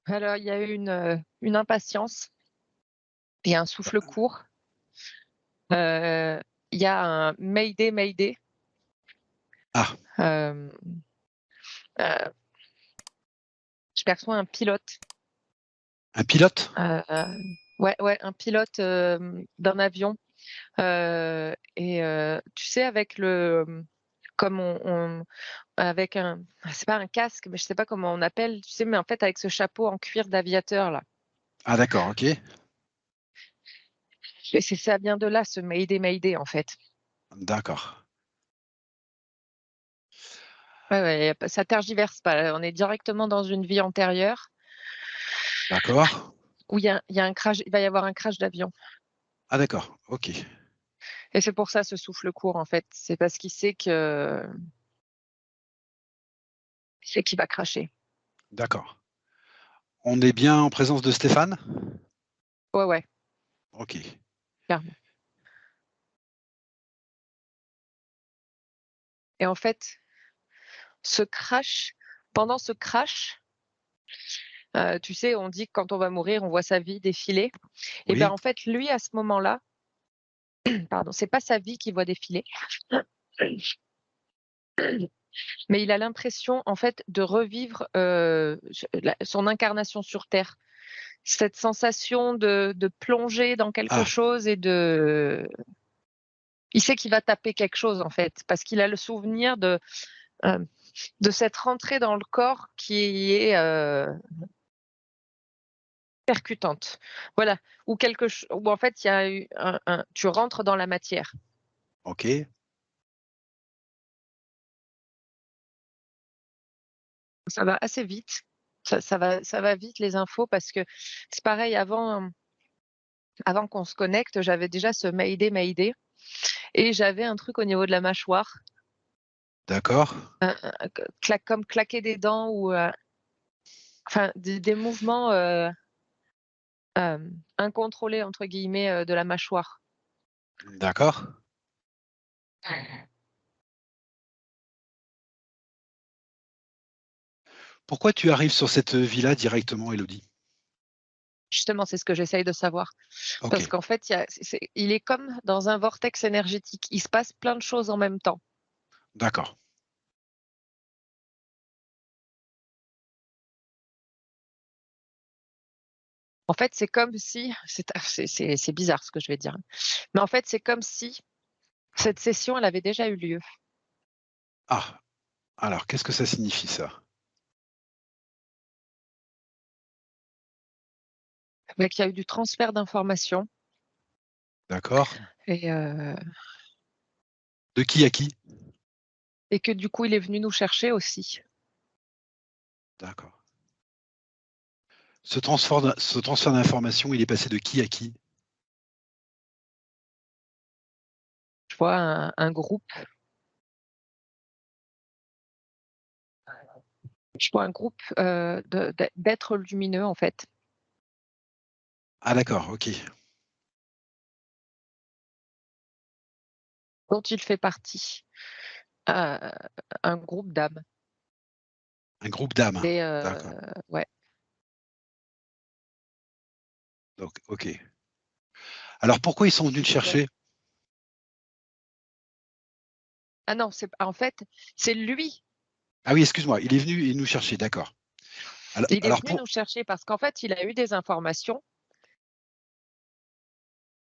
Alors, il y a eu une impatience et un souffle court. Il y a un mayday, mayday. Ah, Euh, euh, je perçois un pilote. un pilote? Euh, ouais, ouais, un pilote d'un avion. Tu sais, avec comme avec c'est pas un casque, mais je sais pas comment on appelle, tu sais, mais en fait avec ce chapeau en cuir d'aviateur là. Ah d'accord, ok. Et ça vient de là, ce mayday, mayday en fait. D'accord. Ouais, ouais, ça tergiverse pas. On est directement dans une vie antérieure D'accord. où il y a un crash, il va y avoir un crash d'avion. Ah d'accord, ok. Et c'est pour ça ce souffle court en fait. C'est parce qu'il sait qu'il va cracher. D'accord. On est bien en présence de Stéphane? Ouais, ouais, Ok. clairement. Et en fait, pendant ce crash, tu sais, on dit que quand on va mourir, on voit sa vie défiler. Et ben Oui. en fait, lui à ce moment-là, pardon, c'est pas sa vie qu'il voit défiler, mais il a l'impression en fait de revivre son incarnation sur Terre. Cette sensation de plonger dans quelque Ah, chose il sait qu'il va taper quelque chose en fait, parce qu'il a le souvenir euh, de cette rentrée dans le corps qui est percutante. Voilà, où en fait il y a eu tu rentres dans la matière. ok. Ça va assez vite. Ça va vite les infos parce que c'est pareil avant qu'on se connecte, j'avais déjà ce mayday, mayday et j'avais un truc au niveau de la mâchoire, D'accord. comme claquer des dents ou enfin des mouvements incontrôlés entre guillemets de la mâchoire. D'accord. Pourquoi tu arrives sur cette villa directement, Elodie? Justement, c'est ce que j'essaye de savoir. Ok. Parce qu'en fait, il est comme dans un vortex énergétique. Il se passe plein de choses en même temps. D'accord. En fait, c'est comme si, c'est bizarre ce que je vais dire, mais en fait, c'est comme si cette session, elle avait déjà eu lieu. Ah, alors qu'est-ce que ça signifie ça? Il y a eu du transfert d'informations D'accord. et, De qui à qui? et que du coup, il est venu nous chercher aussi. D'accord. Ce transfert d'information, il est passé de qui à qui? Je vois un groupe, d'êtres lumineux, en fait, Ah d'accord, ok. dont il fait partie. Euh, un groupe d'âmes. Un groupe d'âmes. Et D'accord. ouais. Donc, ok. Alors pourquoi ils sont venus te chercher? Ah non, en fait, c'est lui. Ah oui, excuse-moi, il nous chercher, d'accord. Il est Alors venu pour... nous chercher parce qu'en fait, il a eu des informations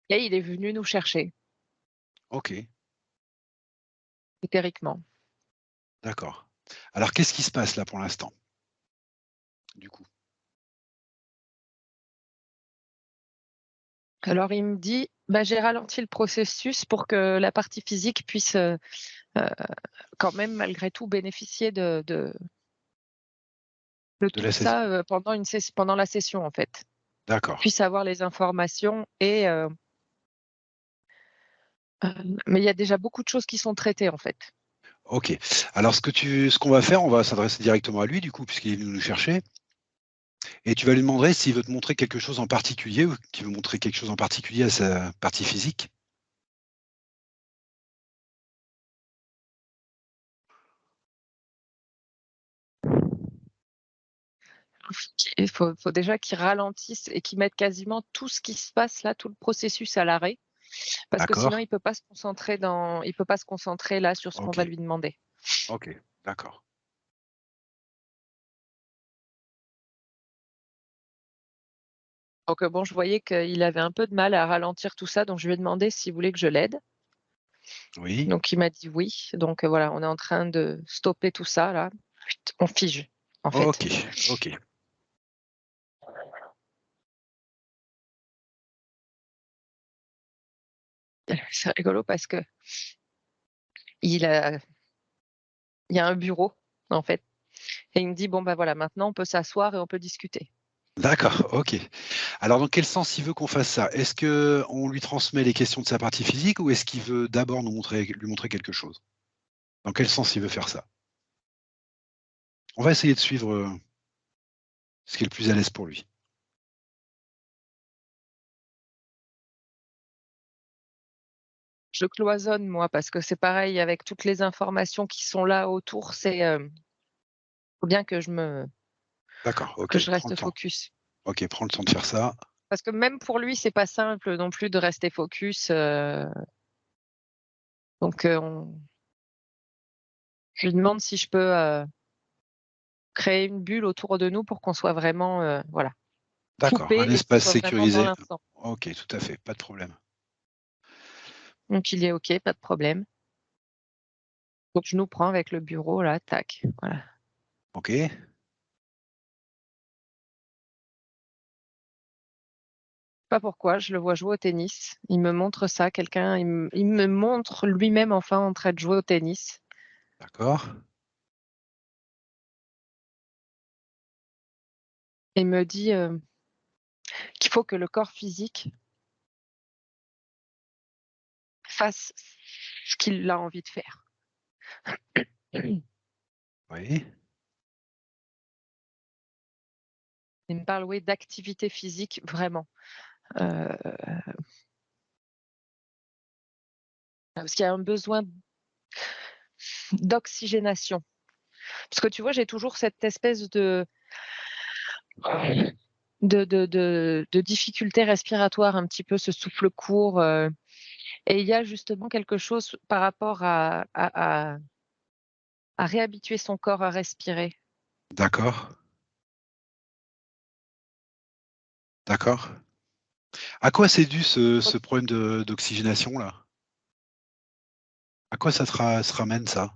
et il est venu nous chercher, Ok, éthériquement. d'accord. Alors qu'est-ce qui se passe là pour l'instant, du coup? Alors il me dit, bah, j'ai ralenti le processus pour que la partie physique puisse euh, quand même malgré tout bénéficier de De tout la session. ça pendant la session en fait. D'accord. Puisse avoir les informations mais il y a déjà beaucoup de choses qui sont traitées en fait. Ok. Alors ce qu'on va faire, on va s'adresser directement à lui, du coup, puisqu'il est venu nous chercher. Et tu vas lui demander s'il veut te montrer quelque chose en particulier ou qu'il veut montrer quelque chose en particulier à sa partie physique. Il faut déjà qu'ils ralentissent et qu'ils mettent quasiment tout ce qui se passe là, tout le processus à l'arrêt, parce que sinon D'accord. il peut pas se concentrer là sur ce qu'on OK. va lui demander. OK. D'accord. Donc bon, je voyais qu'il avait un peu de mal à ralentir tout ça, donc je lui ai demandé s'il voulait que je l'aide. Oui. Donc il m'a dit oui. Donc voilà, on est en train de stopper tout ça là. On fige, en fait. OK. OK. C'est rigolo parce que il a il y a un bureau, en fait, et il me dit: «Bon, bah, voilà, maintenant on peut s'asseoir et on peut discuter». D'accord, OK. Alors dans quel sens il veut qu'on fasse ça? Est-ce qu'on lui transmet les questions de sa partie physique ou est-ce qu'il veut d'abord lui montrer quelque chose? Dans quel sens il veut faire ça? On va essayer de suivre, ce qui est le plus à l'aise pour lui. Je cloisonne moi parce que c'est pareil avec toutes les informations qui sont là autour, faut bien D'accord, que OK, je prends le reste temps. focus. OK, prends le temps de faire ça. Parce que même pour lui, c'est pas simple non plus de rester focus, donc on je lui demande si je peux, créer une bulle autour de nous pour qu'on soit vraiment, voilà, D'accord, un coupé et qu'on espace soit vraiment dans sécurisé. l'instant. OK, tout à fait, pas de problème. Donc il est OK, pas de problème. Donc je nous prends avec le bureau là, tac, voilà. OK, Pas pourquoi, je le vois jouer au tennis. Il me montre ça, il me montre lui-même enfin en train de jouer au tennis. d'accord, Et il me dit, qu'il faut que le corps physique fasse ce qu'il a envie de faire. oui, Il me parle, oui, d'activité physique vraiment, heu, parce qu'il y a un besoin d'oxygénation. Parce que tu vois, j'ai toujours cette espèce de difficulté respiratoire, un petit peu ce souffle court, et il y a justement quelque chose par rapport à réhabituer son corps à respirer. d'accord, d'accord. À quoi c'est dû ce problème d'oxygénation là? À quoi ça se ramène ça?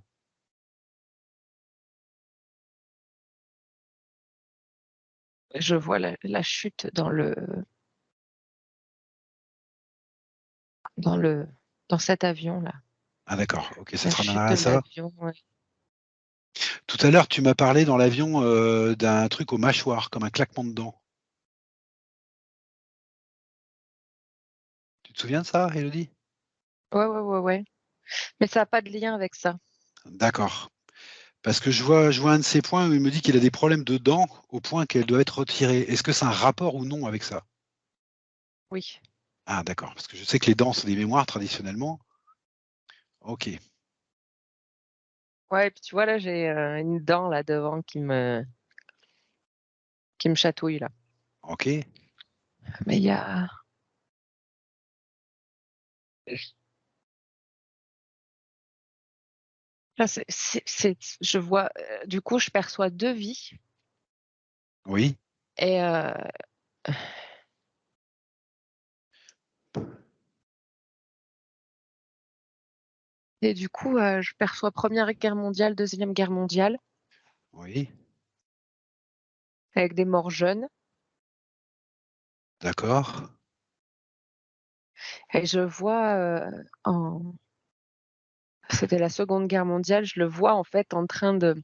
Je vois la chute dans le dans cet avion-là, Ah d'accord, OK, ça la te chute ramènerait de à ça? l'avion, ouais. Tout à l'heure, tu m'as parlé dans l'avion, d'un truc aux mâchoires, comme un claquement de dents. Tu te souviens de ça, Élodie? Ouais, ouais, ouais, ouais, mais ça a pas de lien avec ça. D'accord. Parce que je vois un de ces points où il me dit qu'il a des problèmes de dents au point qu'elles doivent être retirées. Est-ce que c'est un rapport ou non avec ça? Oui. Ah d'accord, parce que je sais que les dents sont des mémoires traditionnellement. OK, Ouais, et puis tu vois là, j'ai, une dent là devant qui me chatouille là. OK, Mais il y a là, c'est je vois, du coup, je perçois 2 vies oui, et du coup, je perçois Première Guerre mondiale, Deuxième Guerre mondiale, oui, avec des morts jeunes, d'accord, et je vois, en c'était la Seconde Guerre mondiale, je le vois en fait en train de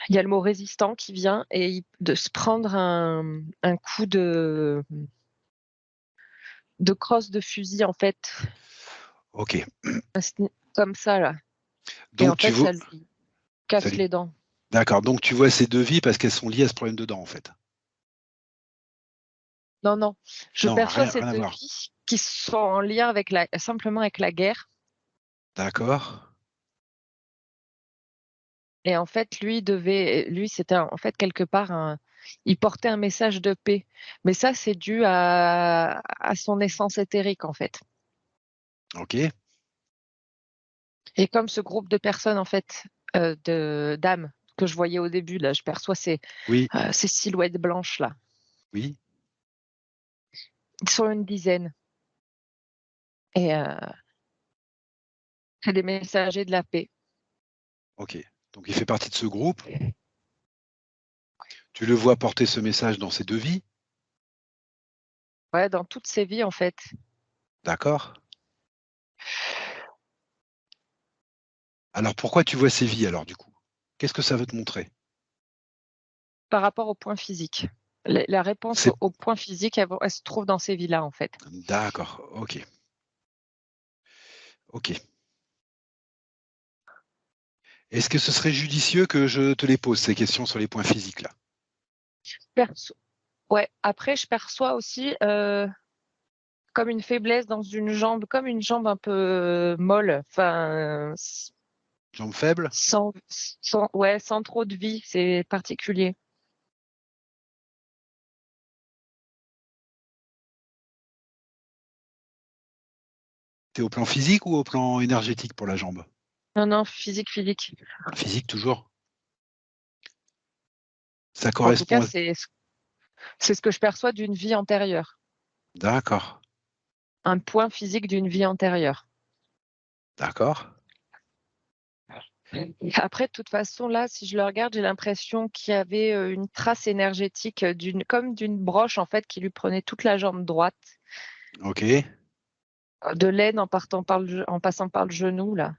il y a le mot résistant qui vient et de se prendre un coup de crosse de fusil en fait, OK. comme ça là, et en Donc tu fait vois ça lui casse les dents. d'accord, donc tu vois ces 2 vies parce qu'elles sont liées à ce problème de dents, en fait? Non, non, je Non, perçois ces rien à 2 voir. vies qui sont en lien avec simplement avec la guerre, D'accord, Et en fait, lui, c'était en fait quelque part il portait un message de paix. Mais ça, c'est dû à son essence éthérique, en fait. Ok. Et comme ce groupe de personnes, en fait, d'âmes que je voyais au début, là, je perçois ces Oui. silhouettes blanches, là. Oui. Ils sont une dizaine. Et c'est des messagers de la paix. Ok. Donc il fait partie de ce groupe. Tu le vois porter ce message dans ses deux vies. Ouais, dans toutes ces vies, en fait. D'accord. Alors pourquoi tu vois ces vies alors du coup? Qu'est-ce que ça veut te montrer? Par rapport au point physique. La réponse C'est au point physique, elle se trouve dans ces vies-là, en fait. d'accord. Ok. Ok. Est-ce que ce serait judicieux que je te les pose, ces questions sur les points physiques là? Perso- Ouais, après, je perçois aussi comme une faiblesse dans une jambe, comme une jambe un peu molle, enfin, Jambes faibles? sans trop de vie, c'est particulier. T'es au plan physique ou au plan énergétique pour la jambe? Non, non, physique, physique. Physique toujours. Ça En tout cas, correspond à... c'est ce que je perçois d'une vie antérieure, D'accord. un point physique d'une vie antérieure. D'accord. Après, de toute façon, là, si je le regarde, j'ai l'impression qu'il y avait une trace énergétique comme d'une broche, en fait, qui lui prenait toute la jambe droite, Ok. de l'aine en passant par le genou, là,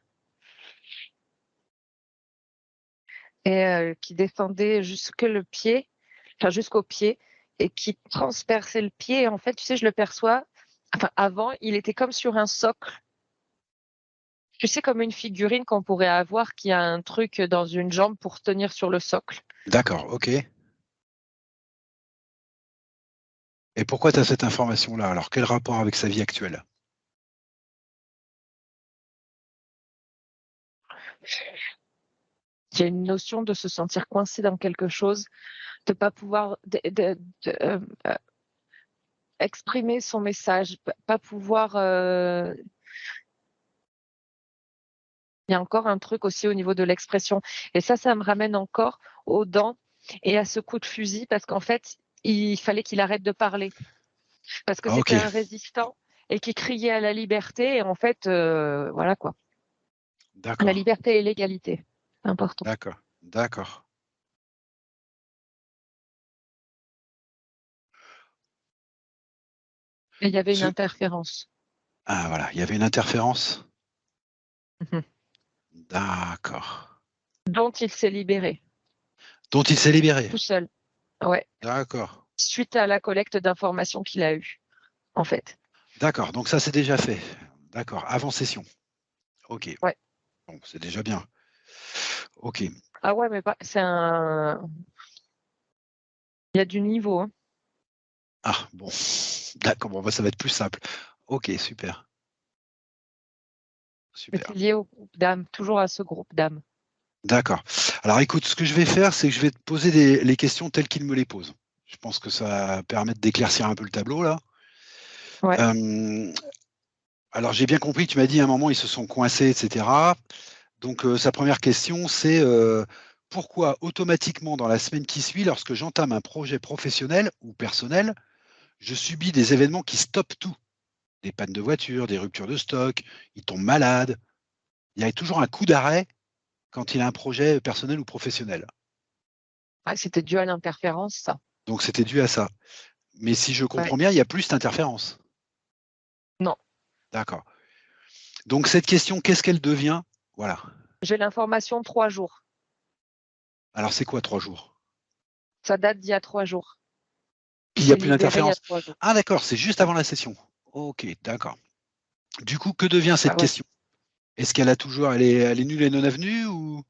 et qui descendait jusqu'au pied, et qui transperçait le pied. Et en fait, tu sais, je le perçois. Enfin, avant, il était comme sur un socle. Tu sais, comme une figurine qu'on pourrait avoir qui a un truc dans une jambe pour tenir sur le socle. D'accord. Ok. Et pourquoi tu as cette information-là? Alors, quel rapport avec sa vie actuelle? Il y a une notion de se sentir coincé dans quelque chose, de pas pouvoir exprimer son message, pas pouvoir. Il y a encore un truc aussi au niveau de l'expression. Et ça me ramène encore aux dents et à ce coup de fusil, parce qu'en fait, il fallait qu'il arrête de parler, parce que Ah, ok. c'était un résistant et qui criait à la liberté. Et en fait, voilà quoi, la D'accord. liberté et l'égalité, c'est important. D'accord. D'accord. Et il y avait une Ce- interférence. Ah, voilà. Il y avait une interférence. Mhm. D'accord. Dont il s'est libéré, Dont il s'est libéré. tout seul. Ouais, D'accord. suite à la collecte d'informations qu'il a eue, en fait. D'accord. Donc ça, c'est déjà fait. D'accord. Avant session. Ok. Ouais. Bon, c'est déjà bien. Ok. Ah ouais, mais c'est un. Il y a du niveau, hein. Ah, bon. D'accord. Bon, bah, ça va être plus simple. Ok, super. Mais Super. c'est lié au groupe d'âmes, toujours à ce groupe d'âmes. D'accord. Alors écoute, ce que je vais faire, c'est que je vais te poser les questions telles qu'il me les pose. Je pense que ça va permettre d'éclaircir un peu le tableau là. Ouais. Euh, alors j'ai bien compris, tu m'as dit à un moment ils se sont coincés, etc. Donc sa première question, c'est pourquoi automatiquement dans la semaine qui suit, lorsque j'entame un projet professionnel ou personnel, je subis des événements qui stoppent tout. Des pannes de voiture, des ruptures de stock, il tombe malade. Il y a toujours un coup d'arrêt quand il a un projet personnel ou professionnel. Ah, c'était dû à l'interférence, ça. Donc c'était dû à ça. Mais si je Ouais. comprends bien, il y a plus d'interférences. Non. D'accord. Donc cette question, qu'est-ce qu'elle devient? Voilà. J'ai l'information 3 jours. Alors c'est quoi 3 jours? Ça date d'il y a 3 jours. Il Il n'y a s'est plus libéré il y a d'interférences. 3 jours. Ah d'accord, c'est juste avant la session. Ok, d'accord. Du coup, que devient cette Ah ouais. question? Est-ce qu'elle a toujours, elle est nulle et non avenue ou?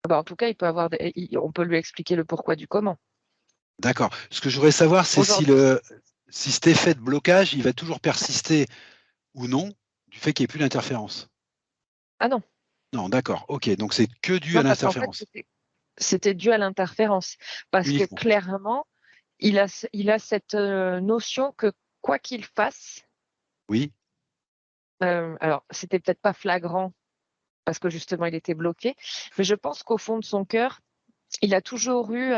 Bah, en tout cas, on peut lui expliquer le pourquoi du comment. D'accord. Ce que je voudrais savoir, c'est Aujourd'hui. si cet effet de blocage, il va toujours persister ou non, du fait qu'il n'y ait plus d'interférence. Ah non. Non, d'accord. Ok, donc c'est que dû à Non, parce qu'en fait, l'interférence, c'était dû à l'interférence. Parce que uniquement. clairement, il a cette notion que quoi qu'il fasse, Oui, alors c'était peut-être pas flagrant parce que justement il était bloqué, mais je pense qu'au fond de son cœur, il a toujours eu,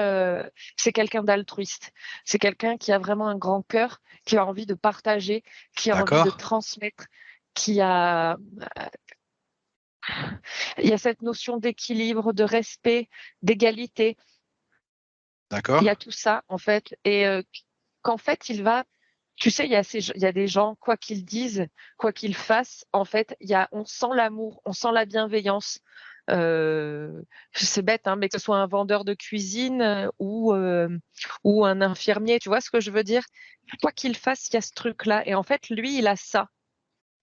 c'est quelqu'un d'altruiste. C'est quelqu'un qui a vraiment un grand cœur, qui a envie de partager, qui a envie de d'accord, transmettre, qui a, il y a cette notion d'équilibre, de respect, d'égalité. Il y d'accord, a tout ça en fait, et qu'en fait il va, tu sais, il y a des gens, quoi qu'ils disent, quoi qu'ils fassent, en fait, on sent l'amour, on sent la bienveillance. C'est bête, hein, mais que ce soit un vendeur de cuisine ou un infirmier, tu vois ce que je veux dire? Quoi qu'il fasse, il y a ce truc-là. Et en fait, lui, il a ça.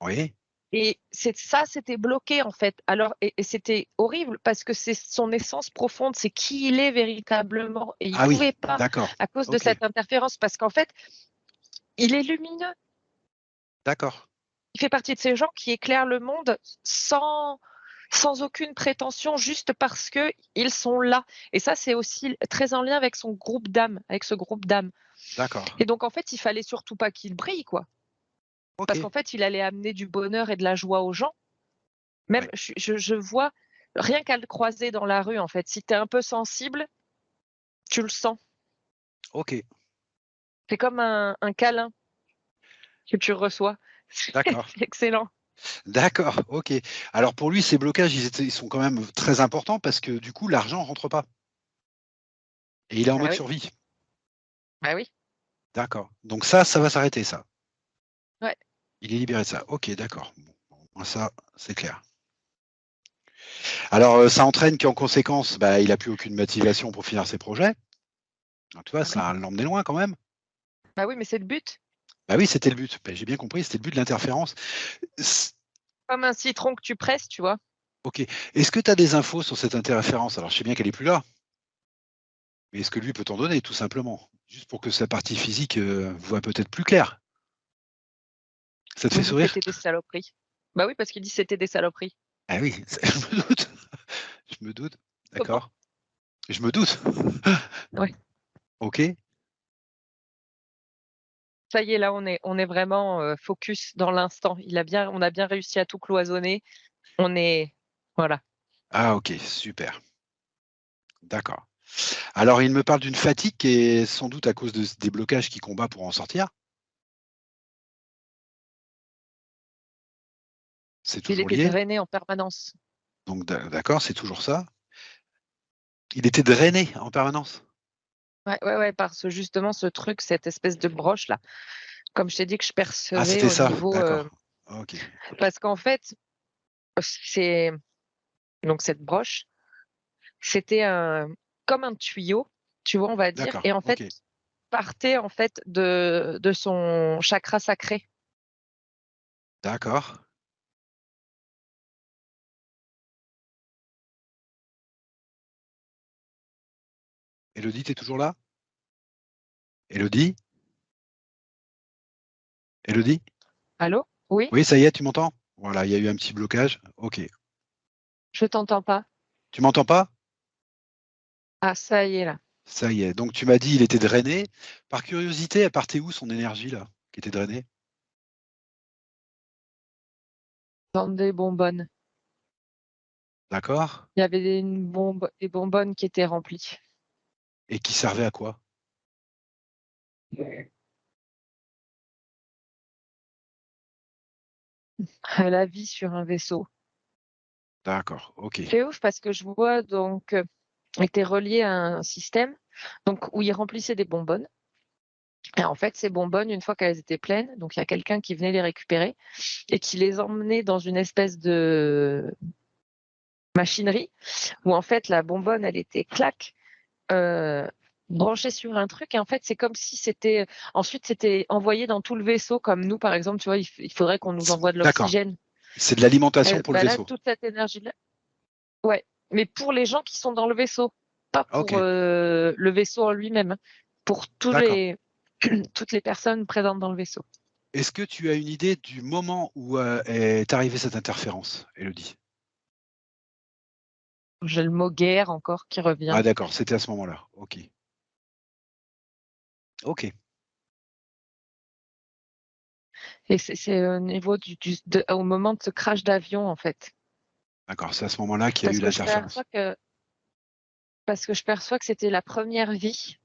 oui. Et ça, c'était bloqué en fait. Alors, et c'était horrible parce que c'est son essence profonde, c'est qui il est véritablement. Et il Ah oui, pouvait pas d'accord, à cause de ok, cette interférence, parce qu'en fait, il est lumineux. d'accord, Il fait partie de ces gens qui éclairent le monde sans aucune prétention, juste parce que ils sont là. Et ça, c'est aussi très en lien avec son groupe d'âmes, avec ce groupe d'âmes. d'accord, Et donc, en fait, il fallait surtout pas qu'il brille, quoi. ok, Parce qu'en fait, il allait amener du bonheur et de la joie aux gens. Même, ouais, je vois, rien qu'à le croiser dans la rue, en fait, si tu es un peu sensible, tu le sens. ok, C'est comme un câlin que tu reçois. d'accord, C'est excellent. d'accord, ok. Alors pour lui, ces blocages, ils sont quand même très importants parce que du coup, l'argent rentre pas et il est en Bah mode oui, survie. bah oui. D'accord. Donc ça va s'arrêter, ça. Ouais. Il est libéré de ça. Ok, d'accord. Bon, au moins ça, c'est clair. Alors, ça entraîne qu'en conséquence, bah, il a plus aucune motivation pour finir ses projets. Ah, tu vois, Bah oui. ça l'emmenait loin quand même. Bah oui, mais c'est le but. Bah oui, c'était le but. Bah, j'ai bien compris, c'était le but de l'interférence. S Comme un citron que tu presses, tu vois. OK. Est-ce que tu as des infos sur cette interférence? Alors, je sais bien qu'elle est plus là, mais est-ce que lui peut t'en donner, tout simplement? Juste pour que sa partie physique, voie peut-être plus clair. Ça te Il fait me dit que sourire? c'était des saloperies. Bah oui, parce qu'il dit que c'était des saloperies. Ah oui, je me doute. Je me doute. Comment? D'accord. Je me doute. Ouais. OK. Ça y est, là, on est vraiment focus dans l'instant. On a bien réussi à tout cloisonner. On est, voilà. Ah OK, super. D'accord. Alors, il me parle d'une fatigue qui est sans doute à cause de des blocages qu'il combat pour en sortir? C'est Il toujours était lié? drainé en permanence. Donc d'accord, c'est toujours ça. Il était drainé en permanence? Ouais, ouais, ouais, parce justement ce truc, cette espèce de broche là, comme je t'ai dit que je Ah, percevais c'était au ça, niveau, d'accord. OK, parce qu'en fait, c'est donc cette broche, c'était comme un tuyau, tu vois, on va dire, d'accord, et en fait, OK, partait en fait de son chakra sacré. d'accord. Élodie, tu es toujours là? Élodie? Élodie? Allô? Oui? Oui, ça y est, tu m'entends? Voilà, il y a eu un petit blocage. OK. Je t'entends pas. Tu m'entends pas? Ah, ça y est là, Ça y est. Donc tu m'as dit il était drainé. Par curiosité, elle partait où son énergie là, qui était drainée? dans des bonbonnes. D'accord. Il y avait des bonbonnes qui étaient remplies. Et qui servait à quoi? À la vie sur un vaisseau. D'accord, OK. C'est ouf parce que je vois donc, était relié à un système, donc où il remplissait des bonbonnes, et en fait, ces bonbonnes, une fois qu'elles étaient pleines, donc il y a quelqu'un qui venait les récupérer et qui les emmenait dans une espèce de machinerie où en fait la bonbonne, elle était clac, heu, branchée sur un truc, et en fait, c'est comme si c'était envoyé dans tout le vaisseau comme nous, par exemple, tu vois, il faudrait qu'on nous envoie de D'accord. l'oxygène. C'est de l'alimentation pour le Bah là, vaisseau. toute cette énergie-là, ouais, mais pour les gens qui sont dans le vaisseau, pas pour, OK, le vaisseau en lui-même, hein, pour d'accord. toutes les personnes présentes dans le vaisseau. Est-ce que tu as une idée du moment où, est arrivée cette interférence, Élodie? J'ai le mot guerre encore qui revient. Ah d'accord, c'était à ce moment-là. Ok. Ok. Et c'est au niveau au moment de ce crash d'avion, en fait. D'accord, c'est à ce moment-là qu'il y a eu Parce que je l'interférence. perçois que, parce que je perçois que c'était la première vie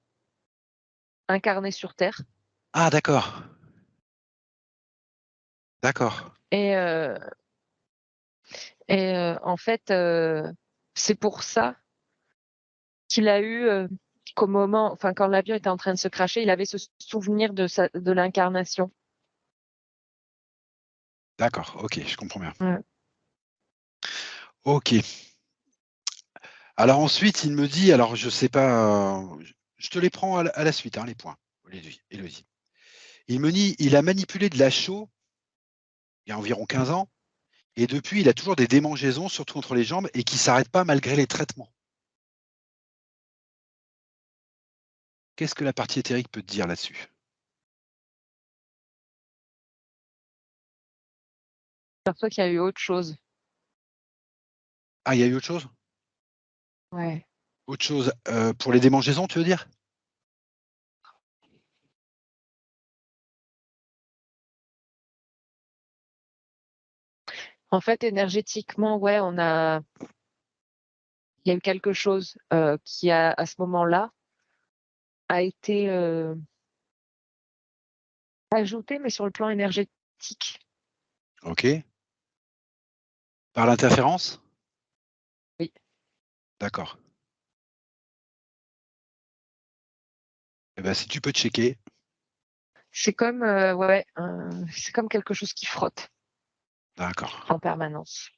incarnée sur Terre. Ah d'accord. D'accord. Et, en fait, c'est pour ça qu'il a eu, qu'au moment, enfin, quand l'avion était en train de se crasher, il avait ce souvenir de l'incarnation. D'accord, ok, je comprends bien. Ouais. Ok. Alors ensuite, il me dit, alors je sais pas, je te les prends à la suite, hein, les points, Élodie. Il me dit, il a manipulé de la chaux il y a environ 15 ans, et depuis, il a toujours des démangeaisons, surtout entre les jambes, et qui ne s'arrêtent pas malgré les traitements. Qu'est-ce que la partie éthérique peut te dire là-dessus? Je perçois qu'il y a eu autre chose. Ah, il y a eu autre chose? Ouais. Autre chose, pour les démangeaisons, tu veux dire? En fait, énergétiquement, ouais, il y a eu quelque chose qui a, à ce moment-là, a été ajouté, mais sur le plan énergétique. Ok. Par l'interférence? Oui. D'accord. Eh ben, si tu peux checker. C'est comme, ouais, c'est comme quelque chose qui frotte D'accord. en permanence.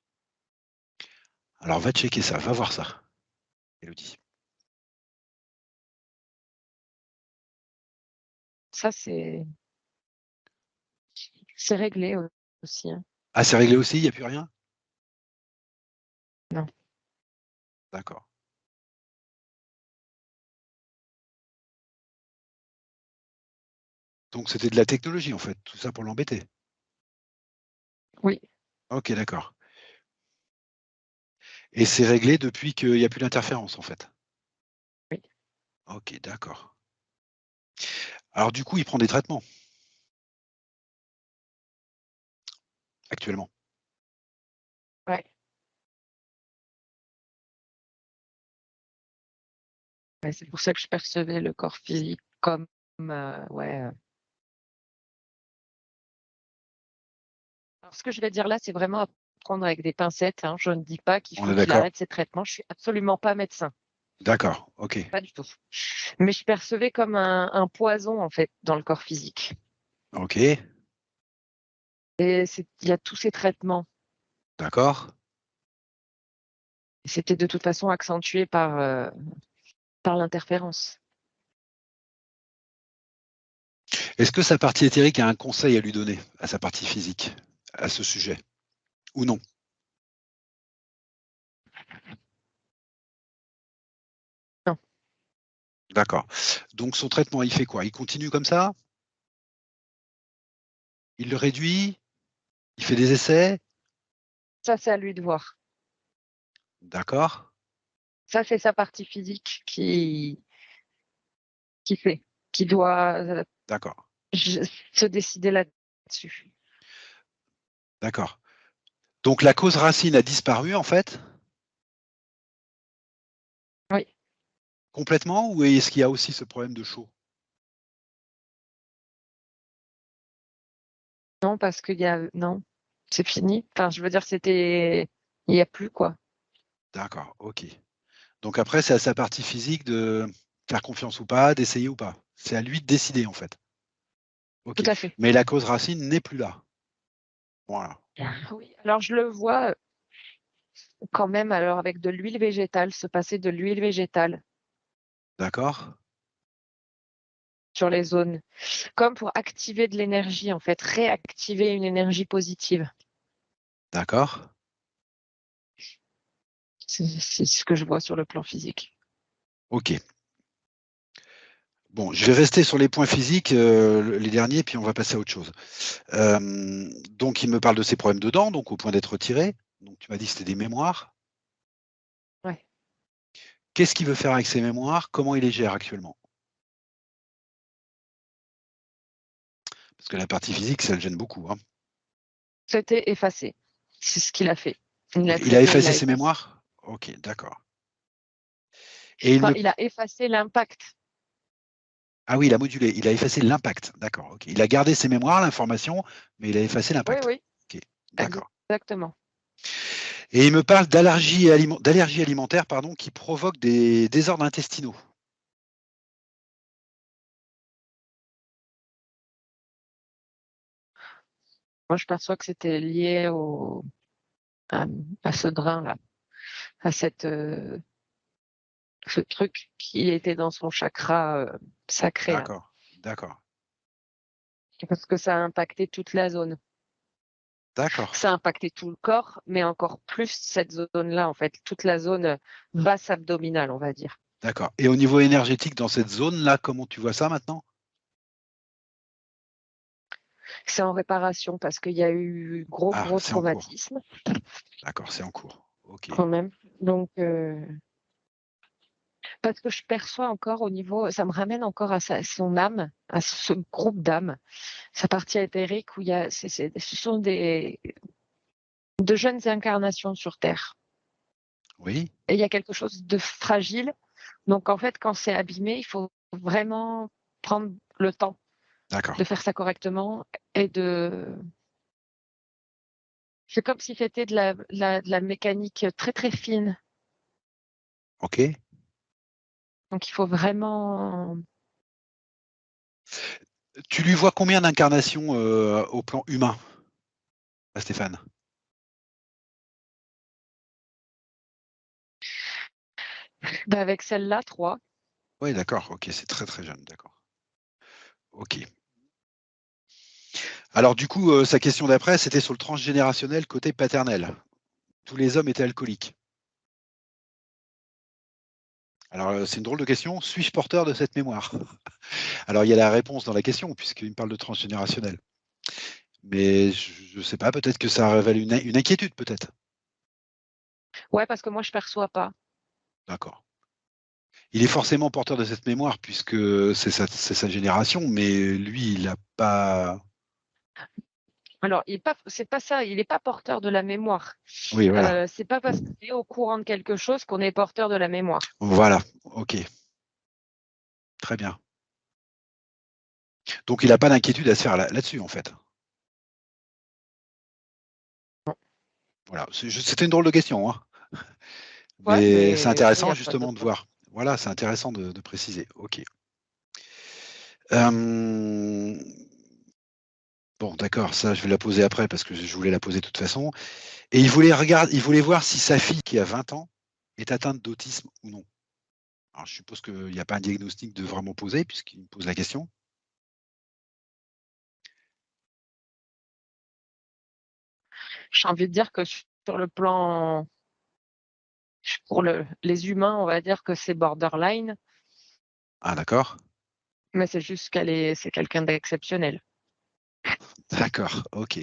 Alors va checker ça, va voir ça, Élodie. Ça, c'est réglé aussi, hein. Ah, c'est réglé aussi, il n'y a plus rien? Non. D'accord. Donc c'était de la technologie en fait, tout ça pour l'embêter. Oui, Ok, d'accord. Et c'est réglé depuis qu'il n'y a plus d'interférence en fait. oui. Ok, d'accord. Alors du coup, il prend des traitements actuellement. Ouais. Ouais, c'est pour ça que je percevais le corps physique comme, ouais. Alors, ce que je vais dire là, c'est vraiment à prendre avec des pincettes, hein. Je ne dis pas qu'il On faut est qu'il d'accord? arrête ses traitements. Je suis absolument pas médecin, D'accord, ok. pas du tout. Mais je percevais comme un poison, en fait, dans le corps physique. Ok, Et il y a tous ces traitements. d'accord. Et c'était de toute façon accentué par l'interférence. Est-ce que sa partie éthérique a un conseil à lui donner, à sa partie physique, à ce sujet? Ou non? Non, D'accord. Donc son traitement, il fait quoi? Il continue comme ça? Il le réduit? Il fait des essais? ça, c'est à lui de voir. D'accord, Ça, c'est sa partie physique qui fait, qui doit d'accord, se décider là-dessus. d'accord. Donc la cause racine a disparu en fait? Oui, Complètement? Ou est-ce qu'il y a aussi ce problème de chaud? non, parce non, c'est fini. Enfin, je veux dire, il n'y a plus, quoi. D'accord, ok. Donc après, c'est à sa partie physique de faire confiance ou pas, d'essayer ou pas. C'est à lui de décider en fait. Tout Ok. à fait. Mais la cause racine n'est plus là. Voilà. Oui, alors je le vois quand même, alors avec de l'huile végétale, se passer de l'huile végétale D'accord? sur les zones, comme pour activer de l'énergie, en fait, réactiver une énergie positive. D'accord? C'est ce que je vois sur le plan physique. Ok. Bon, je vais rester sur les points physiques, les derniers, puis on va passer à autre chose. Donc, il me parle de ses problèmes de dents, donc au point d'être retiré. Donc, tu m'as dit que c'était des mémoires. Ouais. Qu'est-ce qu'il veut faire avec ses mémoires? Comment il les gère actuellement? Parce que la partie physique, ça le gêne beaucoup, hein. C'était effacé. C'est ce qu'il a fait. Il Donc, l'a il a traité, il effacé l'a ses effacé. mémoires? OK, d'accord. Et il Enfin, me il a effacé l'impact. Ah oui, il a modulé, il a effacé l'impact. D'accord, OK. Il a gardé ses mémoires, l'information, mais il a effacé Oui, l'impact. oui, OK, d'accord. exactement. Et il me parle d'allergies alimentaires, pardon, qui provoquent des désordres intestinaux. Moi, je perçois que c'était lié à, à ce drain-là, à ce truc qui était dans son chakra sacré, là. D'accord, d'accord, Parce que ça a impacté toute la zone. d'accord, Ça a impacté tout le corps, mais encore plus cette zone-là, en fait, toute la zone basse abdominale, on va dire. d'accord. Et au niveau énergétique, dans cette zone-là, comment tu vois ça maintenant? C'est en réparation parce qu'il y a eu Ah, gros c'est en cours. traumatisme D'accord, c'est en cours. OK, quand même. Donc, parce que je perçois encore au niveau, ça me ramène encore à son âme, à ce groupe d'âmes, sa partie éthérique où il y a, ce sont de jeunes incarnations sur Terre. oui, Et il y a quelque chose de fragile. Donc, en fait, quand c'est abîmé, il faut vraiment prendre le temps d'accord, de faire ça correctement et c'est comme si c'était de la mécanique très, très fine. OK. Donc, il faut vraiment, Tu lui vois combien d'incarnations, au plan humain, à Stéphane? bah, avec celle-là, 3. Oui, d'accord, OK, c'est très, très jeune, d'accord. OK. Alors du coup, sa question d'après, c'était sur le transgénérationnel côté paternel. Tous les hommes étaient alcooliques. Alors, c'est une drôle de question. Suis-je porteur de cette mémoire? Alors il y a la réponse dans la question puisqu'il me parle de transgénérationnel. Mais je ne sais pas, peut-être que ça révèle une inquiétude peut-être? Ouais, parce que moi, je perçois pas. D'accord. Il est forcément porteur de cette mémoire puisque c'est sa génération, mais lui, il a pas Alors, c'est pas ça, il est pas porteur de la mémoire. oui, voilà. C'est pas parce qu'on est au courant de quelque chose qu'on est porteur de la mémoire. Voilà, OK, très bien. Donc il a pas d'inquiétude à se faire là-dessus, en fait? Voilà, c'était une drôle de question, hein, Ouais, mais c'est mais il y intéressant a pas justement de d'autre. voir. Voilà, c'est intéressant de préciser. OK. Hem, bon d'accord, ça je vais la poser après parce que je voulais la poser de toute façon et il voulait voir si sa fille qui a 20 ans est atteinte d'autisme ou non. Alors je suppose qu'il y a pas un diagnostic de vraiment poser puisqu'il me pose la question? J'ai envie de dire que sur le plan, pour les humains, on va dire que c'est borderline, Ah d'accord, mais c'est juste c'est quelqu'un d'exceptionnel. d'accord, OK.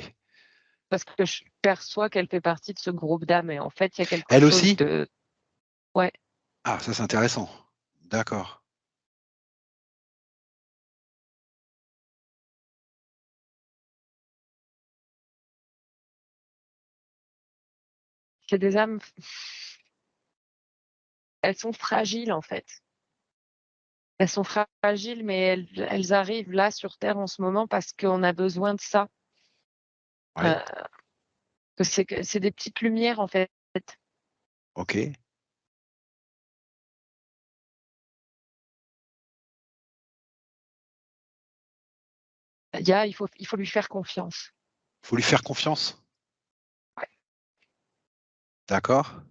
Parce que je perçois qu'elle fait partie de ce groupe d'âmes et en fait, il y a quelque Elle chose aussi? de, ouais, Ah ça c'est intéressant. D'accord. c'est des âmes, elles sont fragiles en fait. Elles sont fragiles, mais elles arrivent là sur terre en ce moment parce qu'on a besoin de ça. Oui, Heu, que c'est des petites lumières en fait. OK. Il faut lui faire confiance. Faut lui faire confiance? Ouais. D'accord.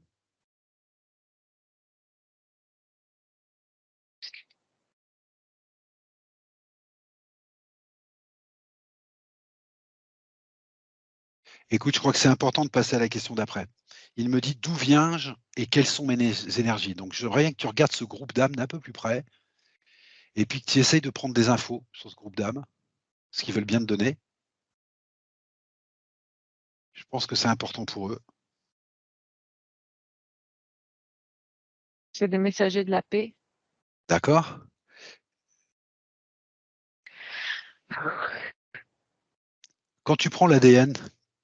Écoute, je crois que c'est important de passer à la question d'après. Il me dit: «D'où viens-je et quelles sont mes énergies?» Donc j'aimerais bien que tu regardes ce groupe d'âmes d'un peu plus près et puis que tu essayes de prendre des infos sur ce groupe d'âmes, ce qu'ils veulent bien te donner. Je pense que c'est important pour eux. C'est des messagers de la paix. D'accord. Quand tu prends l'ADN,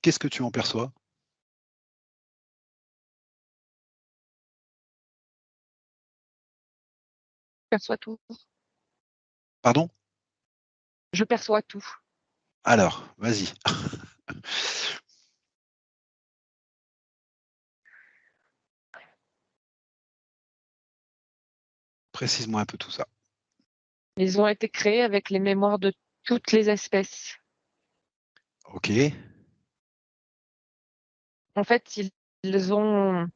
qu'est-ce que tu en perçois? Je perçois tout. Pardon? Je perçois tout. Alors, vas-y. Précise-moi un peu tout ça. Ils ont été créés avec les mémoires de toutes les espèces. OK. En fait, ils ont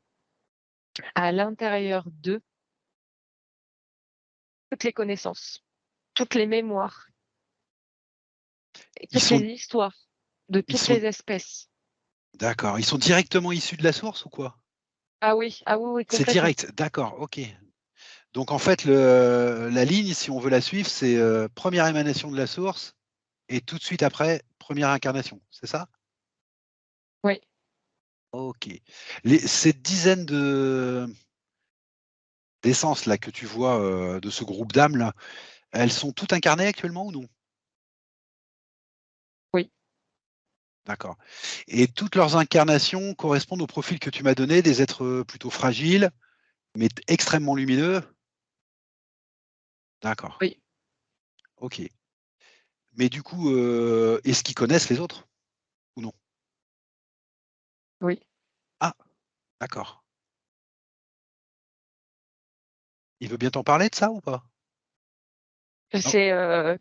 à l'intérieur d'eux toutes les connaissances, toutes les mémoires et Ils toutes les sont histoires de ils toutes sont les espèces. d'accord. Ils sont directement issus de la source ou quoi? Ah oui, oui, C'est complètement. direct, d'accord, OK. Donc en fait, la ligne, si on veut la suivre, c'est, première émanation de la source et tout de suite après, première incarnation, c'est ça? Oui, OK. Ces dizaines d'essences là que tu vois, de ce groupe d'âmes là, elles sont toutes incarnées actuellement ou non? oui, D'accord, et toutes leurs incarnations correspondent au profil que tu m'as donné, des êtres, plutôt fragiles, mais extrêmement lumineux? D'accord, oui, OK. Mais du coup, est-ce qu'ils connaissent les autres ou non? oui. Ah, d'accord. Il veut bien t'en parler de ça ou pas? Non? C'est,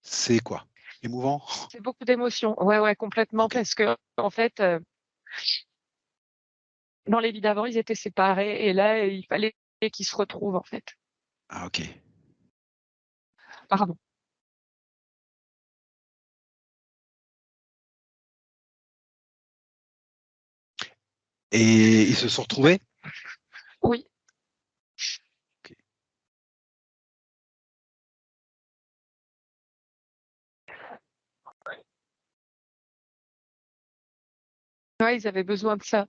C'est quoi? Émouvant? c'est beaucoup d'émotions. Ouais, ouais, complètement OK. parce qu'en fait, dans les vies d'avant, ils étaient séparés et là, il fallait qu'ils se retrouvent, en fait. Ah OK. Pardon. Et ils se sont retrouvés? Oui, OK. ouais, ils avaient besoin de ça.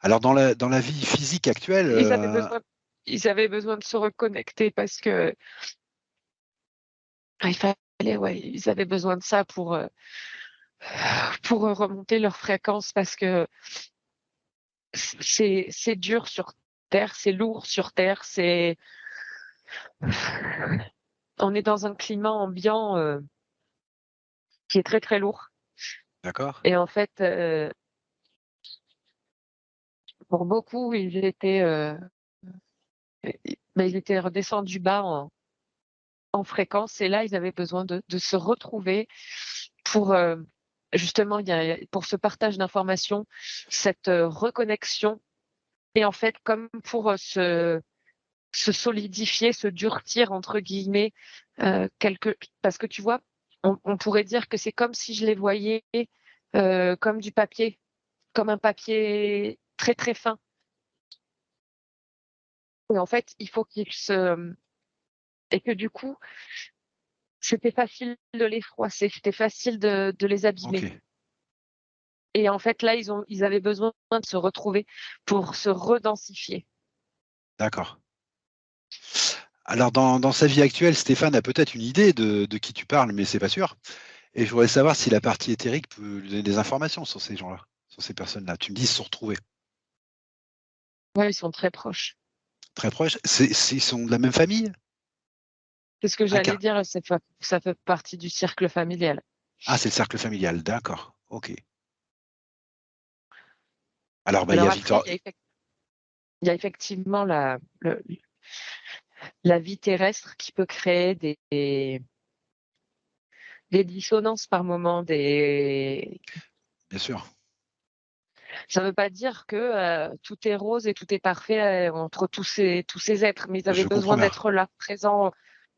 Alors dans la vie physique actuelle, Ils avaient besoin ils avaient besoin de se reconnecter parce que il fallait ouais, ils avaient besoin de ça pour remonter leur fréquence parce que c'est dur sur terre, c'est lourd sur terre, c'est on est dans un climat ambiant, qui est très, très lourd d'accord? et en fait, pour beaucoup, ils étaient redescendus bas en fréquence et là, ils avaient besoin de se retrouver pour, justement, pour ce partage d'informations, cette, reconnexion et en fait, comme pour, se solidifier, se «durcir» entre guillemets, quelque parce que tu vois, on pourrait dire que c'est comme si je les voyais, comme du papier, comme un papier très, très fin et en fait, il faut qu'ils se et que du coup, c'était facile de les froisser, c'était facile de les abîmer OK, et en fait, là, ils avaient besoin de se retrouver pour se redensifier. d'accord. Alors dans sa vie actuelle, Stéphane a peut-être une idée de qui tu parles, mais c'est pas sûr, et je voudrais savoir si la partie éthérique peut lui donner des informations sur ces gens-là, sur ces personnes-là. Tu me dis: «Se sont retrouvés». Ouais, ils sont très proches. Très proches? Ils sont de la même famille? C'est ce que Incar j'allais dire, ça fait partie du cercle familial. Ah, c'est le cercle familial, d'accord, OK. Alors, bah, il y Alors a après, Victor. il y a effectivement la vie terrestre qui peut créer des dissonances par moment, Bien sûr, ça veut pas dire que, tout est rose et tout est parfait, entre tous ces êtres, mais ils avaient je comprends besoin bien. d'être là, présents,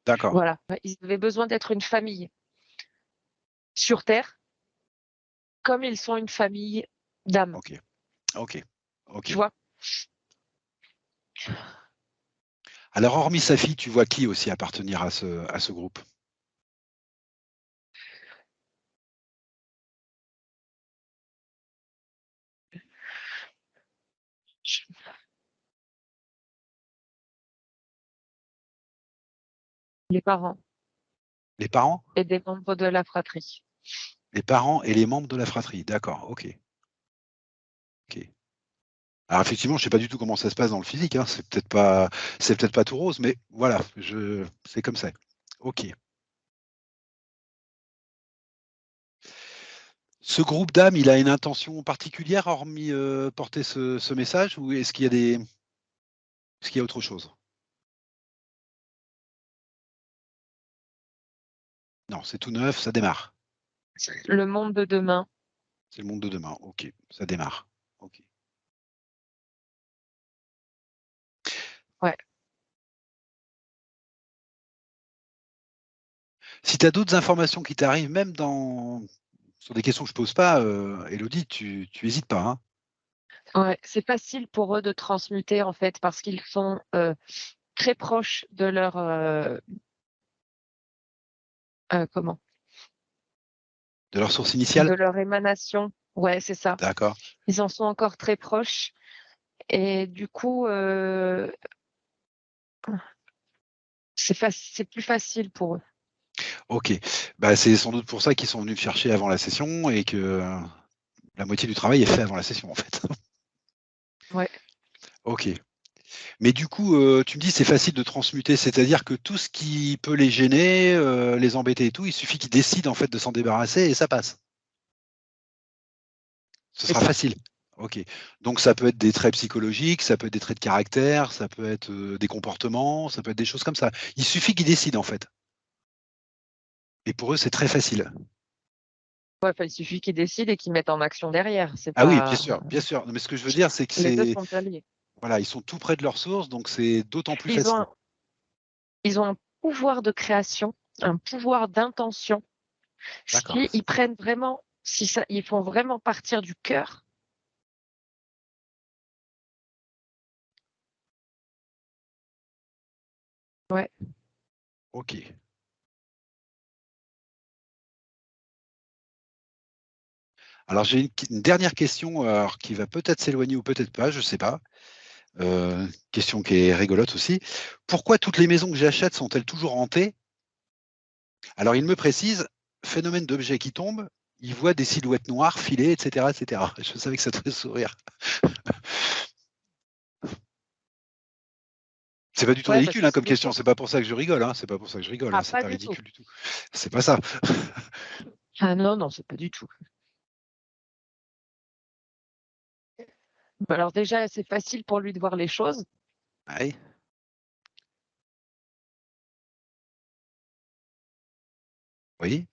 D'accord, voilà. Ouais, ils avaient besoin d'être une famille sur terre, comme ils sont une famille d'âmes, OK, OK, tu OK. vois? Alors hormis sa fille, tu vois qui aussi appartenir à ce groupe? Les parents Les parents? et des membres de la fratrie. Les parents et les membres de la fratrie. D'accord, OK. OK. Alors effectivement, je sais pas du tout comment ça se passe dans le physique, hein. C'est peut-être pas tout rose, mais voilà, c'est comme ça. OK. Ce groupe d'âmes, il a une intention particulière hormis, porter ce message ou est-ce qu'il y a autre chose? Non, c'est tout neuf, ça démarre. Le monde de demain. C'est le monde de demain. OK, ça démarre. OK. Ouais. Si tu as d'autres informations qui t'arrivent, même sur des questions que je pose pas, Élodie, tu hésites pas, hein? Ouais, c'est facile pour eux de transmuter en fait parce qu'ils sont, très proches de leur, comment? De leur source initiale? De leur émanation. Ouais, c'est ça. D'accord. Ils en sont encore très proches et du coup, c'est plus facile pour eux. OK. Bah, c'est sans doute pour ça qu'ils sont venus te chercher avant la session et que la moitié du travail est fait avant la session, en fait. Ouais. OK. Mais du coup, tu me dis c'est facile de transmuter, c'est-à-dire que tout ce qui peut les gêner, les embêter et tout, il suffit qu'ils décident en fait de s'en débarrasser et ça passe? Ce C'est sera ça. facile? OK. Donc ça peut être des traits psychologiques, ça peut être des traits de caractère, ça peut être, des comportements, ça peut être des choses comme ça. Il suffit qu'ils décident en fait et pour eux, c'est très facile. Ouais, enfin, il suffit qu'ils décident et qu'ils mettent en action derrière. C'est Ah oui, pas bien sûr. Non mais ce que je veux dire, c'est que les 2 c'est sont bien liés. voilà, ils sont tout près de leur source, donc c'est d'autant plus Ils ont facile. un ils ont un pouvoir de création, un pouvoir d'intention. D'accord. Si ils prennent vraiment si ça ils font vraiment partir du cœur. Ouais. OK. Alors j'ai une dernière question, alors qui va peut-être s'éloigner ou peut-être pas, je sais pas. Question qui est rigolote aussi. Pourquoi toutes les maisons que j'achète sont-elles toujours hantées? Alors il me précise: «Phénomène d'objets qui tombent, il voit des silhouettes noires filer et cetera et cetera». Je savais que ça te ferait sourire. C'est pas du tout Ouais, parce ridicule, que hein, c'est comme des question, choses c'est pas pour ça que je rigole, hein, c'est pas pour ça que je rigole, hein, ah, c'est pas pas du tout. ridicule du tout. C'est pas ça. Ah non, non, c'est pas du tout. Bah, alors déjà, c'est facile pour lui de voir les choses. Oui, oui,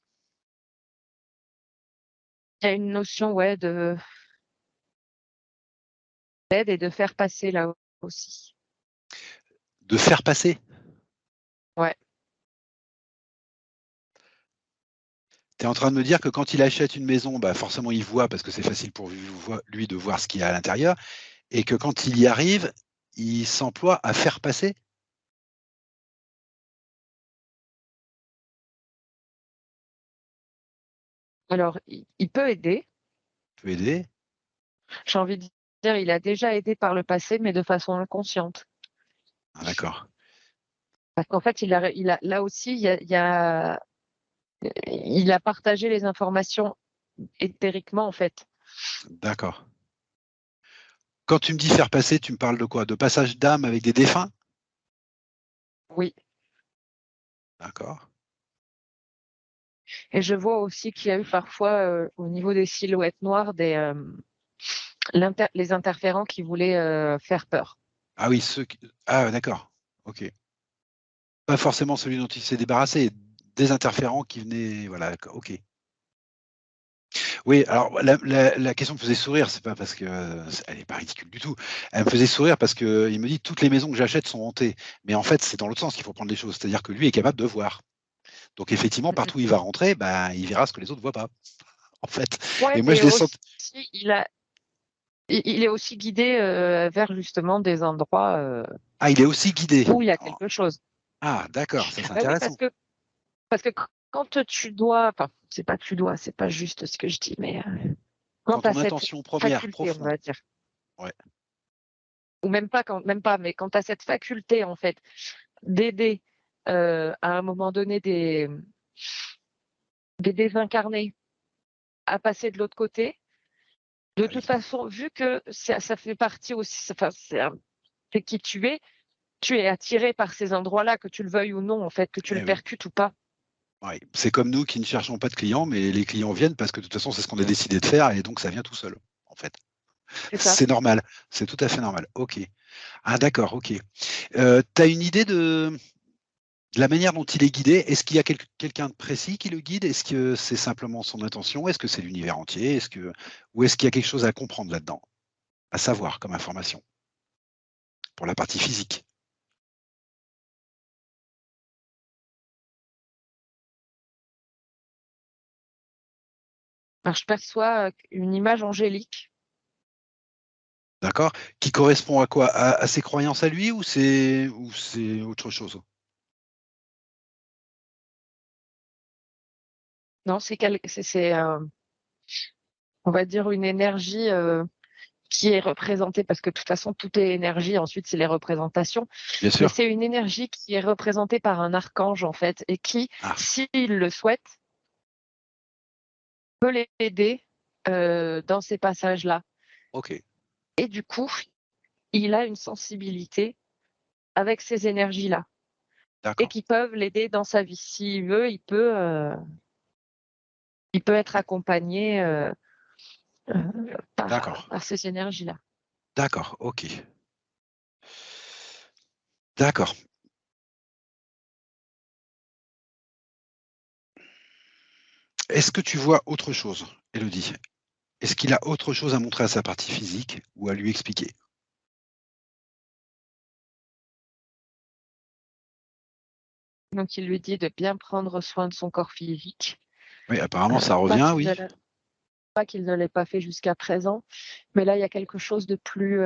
Il y a une notion, ouais, de d'aide et de faire passer là aussi. de faire passer. Ouais. Tu es en train de me dire que quand il achète une maison, bah, forcément il voit parce que c'est facile pour lui de voir ce qu'il y a à l'intérieur et que quand il y arrive, il s'emploie à faire passer? Alors il peut aider. Peut aider? J'ai envie de dire, il a déjà aidé par le passé, mais de façon inconsciente. Ah d'accord, Parce qu'en fait, il a là aussi, il a partagé les informations éthériquement, en fait. d'accord. Quand tu me dis faire passer, tu me parles de quoi? De passage d'âme avec des défunts? Oui. D'accord, Et je vois aussi qu'il y a eu parfois, au niveau des silhouettes noires, les interférents qui voulaient, faire peur. ah oui, ceux qui ah d'accord, OK. Pas forcément celui dont il s'est débarrassé, des interférents qui venaient voilà, d'accord, OK. Oui, alors la question me faisait sourire, c'est pas parce que, elle est pas ridicule du tout. Elle me faisait sourire parce qu'il me dit: «Toutes les maisons que j'achète sont hantées». Mais en fait, c'est dans l'autre sens qu'il faut prendre les choses. C'est-à-dire que lui est capable de voir. Donc effectivement, Mmh mh. partout où il va rentrer, bah, il verra ce que les autres voient pas, en fait. Ouais Et moi, je et l'ai senti. aussi il est aussi guidé, vers justement des endroits, Ah, il est aussi guidé. où il y a Oh, quelque chose. ah d'accord, ça c'est Bah oui, intéressant. parce que quand tu dois enfin, c'est pas tu dois, c'est pas juste ce que je dis, mais, quand Quand tu as ton cette intention première, faculté, on profonde, va dire, ouais, ou même pas, mais quand tu as cette faculté, en fait, d'aider, à un moment donné des désincarnés à passer de l'autre côté. De Ah oui. toute façon, vu que ça fait partie aussi, enfin, c'est qui tu es attiré par ces endroits-là, que tu le veuilles ou non, en fait, que tu le Eh oui. percutes ou pas. Oui. C'est comme nous qui ne cherchons pas de clients, mais les clients viennent parce que de toute façon, c'est ce qu'on a décidé de faire et donc ça vient tout seul, en fait. C'est ça. C'est normal, c'est tout à fait normal. OK. Ah d'accord, OK. Tu as une idée de la manière dont il est guidé? Est-ce qu'il y a quelqu'un de précis qui le guide? Est-ce que c'est simplement son intention? Est-ce que c'est l'univers entier? Ou est-ce qu'il y a quelque chose à comprendre là-dedans, à savoir comme information pour la partie physique? Alors, je perçois une image angélique. D'accord? Qui correspond à quoi? À ses croyances à lui ou c'est autre chose? Non, on va dire une énergie qui est représentée, parce que de toute façon, tout est énergie, ensuite, c'est les représentations. Bien Mais sûr. c'est une énergie qui est représentée par un archange, en fait, et qui, Ah, s'il le souhaite, peut l'aider dans ces passages-là. OK, Et du coup, il a une sensibilité avec ces énergies-là et d'accord, qui peuvent l'aider dans sa vie. S'il veut, il peut être accompagné d'accord, par ces énergies-là. d'accord, OK, d'accord. Est-ce que tu vois autre chose, Élodie? Est-ce qu'il a autre chose à montrer à sa partie physique ou à lui expliquer? Donc, il lui dit de bien prendre soin de son corps physique. Oui, apparemment ça Pas revient, qu'il ne oui. l'a pas qu'il ne l'ait pas fait jusqu'à présent, mais là, il y a quelque chose de plus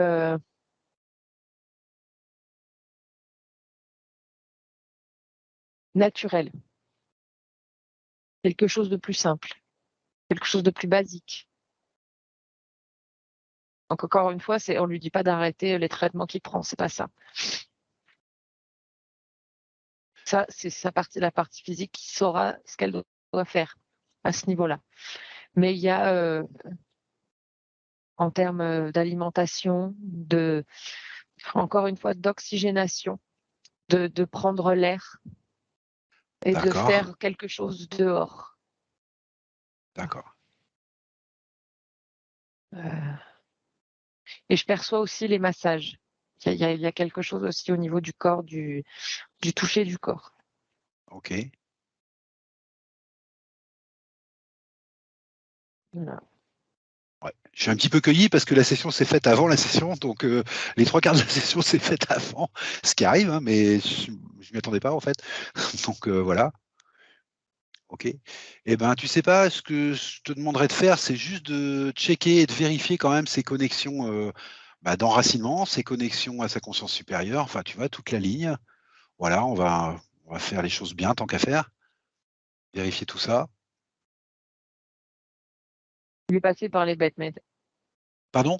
naturel, quelque chose de plus simple, quelque chose de plus basique. Donc, encore une fois, on lui dit pas d'arrêter les traitements qu'il prend, c'est pas ça. Ça, c'est la partie physique qui saura ce qu'elle doit faire à ce niveau-là. Mais il y a, en termes d'alimentation, encore une fois, d'oxygénation, de prendre l'air et de D'accord, faire quelque chose dehors. d'accord, Euh, et je perçois aussi les massages. Il y a quelque chose aussi au niveau du corps, du toucher du corps. OK. Voilà. Ouais. Je suis un petit peu cueilli parce que la session s'est faite avant la session, donc les 3/4 de la session s'est faite avant, ce qui arrive, hein, mais je m'y attendais pas en fait. Donc voilà, OK. Et ben, tu sais pas, ce que je te demanderais de faire, c'est juste de checker et de vérifier quand même ses connexions, d'enracinement, ses connexions à sa conscience supérieure, enfin, tu vois, toute la ligne. Voilà, on va faire les choses bien tant qu'à faire, vérifier tout ça. Il est passé par les bêtes med. Pardon?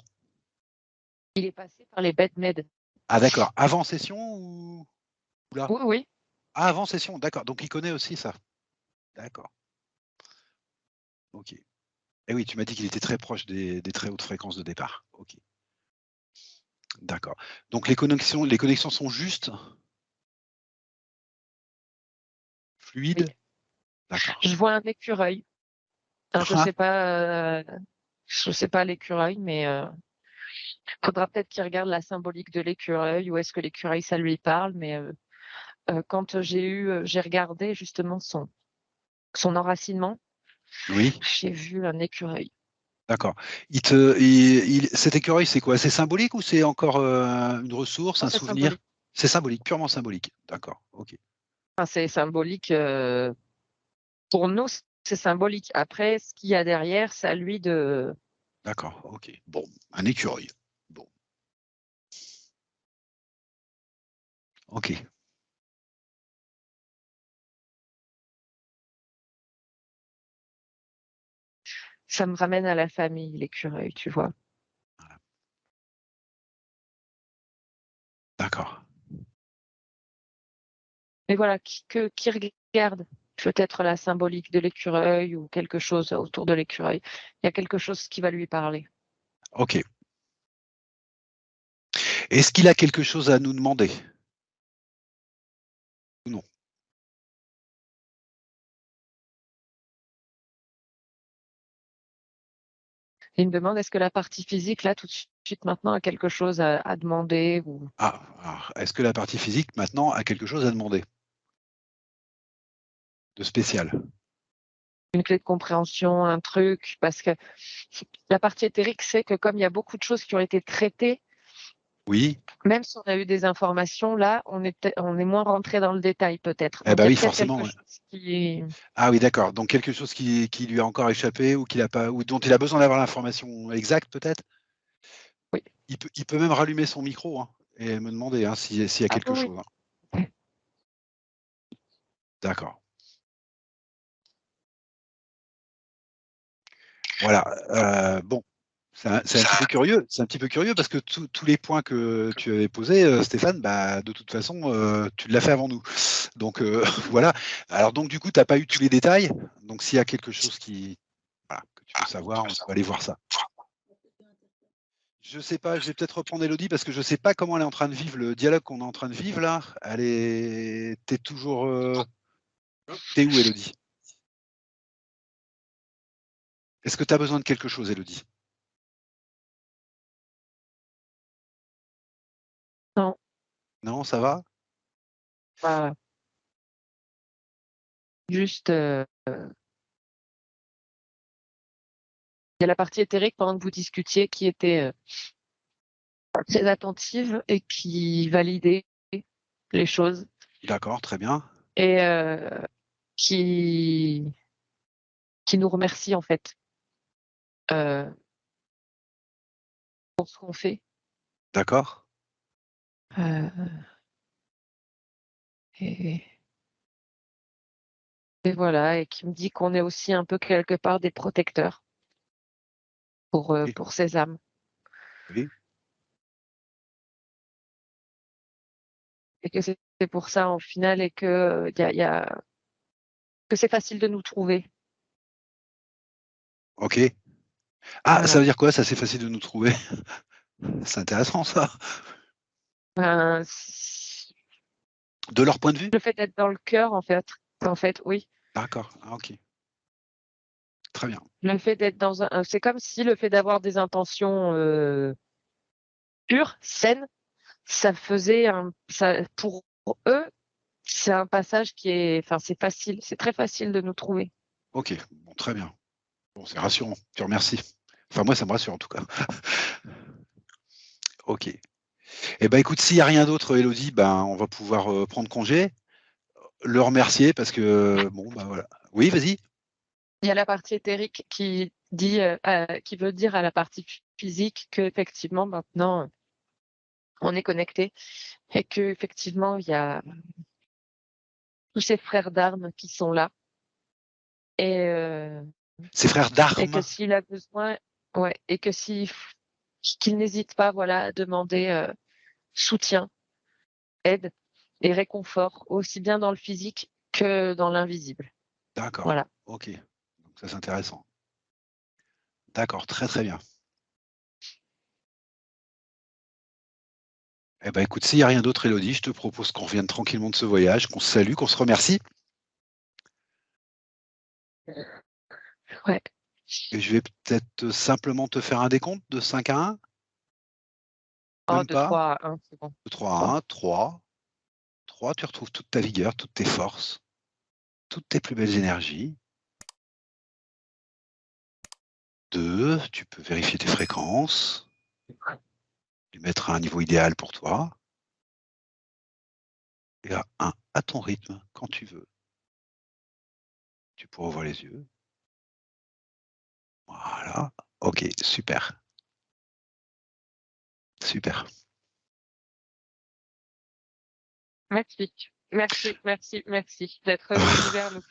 Il est passé par les bêtes med. Ah d'accord, avant session ou là? Oui, oui. Ah avant session, d'accord, donc il connaît aussi ça? D'accord, OK. Et oui, tu m'as dit qu'il était très proche des très hautes fréquences de départ. OK, d'accord. Donc les connexions sont justes? Oui. Fluides? D'accord. Je vois un écureuil. Alors, Ah, je sais pas l'écureuil, mais faudra peut-être qu'il regarde la symbolique de l'écureuil, ou est-ce que l'écureuil, ça lui parle. Mais quand j'ai regardé justement son enracinement, oui, j'ai vu un écureuil. d'accord. Cet écureuil, c'est quoi? C'est symbolique ou c'est encore, une ressource, Non, un c'est souvenir? symbolique. C'est symbolique, purement symbolique. D'accord, OK. Enfin, c'est symbolique. Pour nous, c'est symbolique. Après, ce qu'il y a derrière, c'est à lui de. D'accord, OK. Bon, un écureuil. Bon, OK. Ça me ramène à la famille, l'écureuil, tu vois. Voilà. D'accord. Mais voilà, qui regarde peut-être la symbolique de l'écureuil ou quelque chose autour de l'écureuil. Il y a quelque chose qui va lui parler. Ok. Est-ce qu'il a quelque chose à nous demander? Ou non? Il me demande est-ce que la partie physique, là, tout de suite maintenant, a quelque chose à demander ou Ah, alors, est-ce que la partie physique, maintenant, a quelque chose à demander de spécial? une clé de compréhension, un truc, parce que la partie éthérique, c'est que comme il y a beaucoup de choses qui ont été traitées, Oui? même si on a eu des informations, là, on est moins rentré dans le détail peut-être. Eh Donc ben il y a oui, peut-être forcément. quelque Ouais. chose qui... Ah oui, d'accord. Donc quelque chose qui lui a encore échappé ou qu'il a pas, ou dont il a besoin d'avoir l'information exacte, peut-être? Oui. Il peut même rallumer son micro, hein, et me demander, hein, s'il y a Ah quelque oui, chose, hein. oui. D'accord. Voilà. Bon, c'est un petit peu curieux. C'est un petit peu curieux parce que tous les points que tu avais posés, Stéphane, bah, de toute façon, tu l'as fait avant nous. Donc voilà. Alors donc du coup, tu n'as pas eu tous les détails. Donc s'il y a quelque chose voilà, que tu veux savoir, on peut aller voir ça. Je sais pas, je vais peut-être reprendre Elodie parce que je sais pas comment elle est en train de vivre le dialogue qu'on est en train de vivre là. T'es toujours, t'es où, Elodie? Est-ce que tu as besoin de quelque chose, Elodie? Non, Non, ça va? pas juste, il y a la partie éthérique pendant que vous discutiez qui était très attentive et qui validait les choses D'accord, très bien. et qui, qui nous remercie en fait euh, pour ce qu'on fait. D'accord. Euh, et, et voilà, et qui me dit qu'on est aussi un peu quelque part des protecteurs Oui, pour ces âmes. oui. Et que c'est pour ça, au final, et que, que c'est facile de nous trouver. Ok. Ah, ça Voilà. veut dire quoi, ça, c'est facile de nous trouver? C'est intéressant, ça. Ben, De leur point de vue? le fait d'être dans le cœur, en fait, oui. D'accord. Ah, ok. Très bien. Le fait d'être dans un, c'est comme si le fait d'avoir des intentions pures, saines, ça faisait pour eux, c'est un passage qui est, enfin, c'est facile, c'est très facile de nous trouver. Ok. Bon, très bien. Bon, c'est rassurant. Tu remercies. Enfin, moi, ça me rassure en tout cas. Ok. Eh ben, écoute, s'il n'y a rien d'autre, Elodie, ben, on va pouvoir prendre congé, le remercier parce que, bon, ben voilà. Oui, vas-y. Il y a la partie éthérique qui dit, qui veut dire à la partie physique qu'effectivement, maintenant, on est connecté et qu'effectivement, il y a tous ces frères d'armes qui sont là et, euh, Ses frères et que d'armes. s'il a besoin, ouais, et que qu'il n'hésite pas, voilà, à demander soutien, aide et réconfort, aussi bien dans le physique que dans l'invisible. D'accord. Voilà. Ok. Donc, ça, c'est intéressant. D'accord. Très, très bien. Eh ben, écoute, s'il n'y a rien d'autre, Elodie, je te propose qu'on revienne tranquillement de ce voyage, qu'on se salue, qu'on se remercie. Ouais. Et je vais peut-être simplement te faire un décompte de 5 à 1. Oh, Même de pas. 3 à 1, c'est bon. De 3 3. à 1, 3. 3, tu retrouves toute ta vigueur, toutes tes forces, toutes tes plus belles énergies. 2, tu peux vérifier tes fréquences, les mettre à un niveau idéal pour toi. Et à 1, à ton rythme, quand tu veux. Tu pourras ouvrir les yeux. Voilà. Ok, super. Super. Merci. Merci, merci, merci d'être venu vers nous.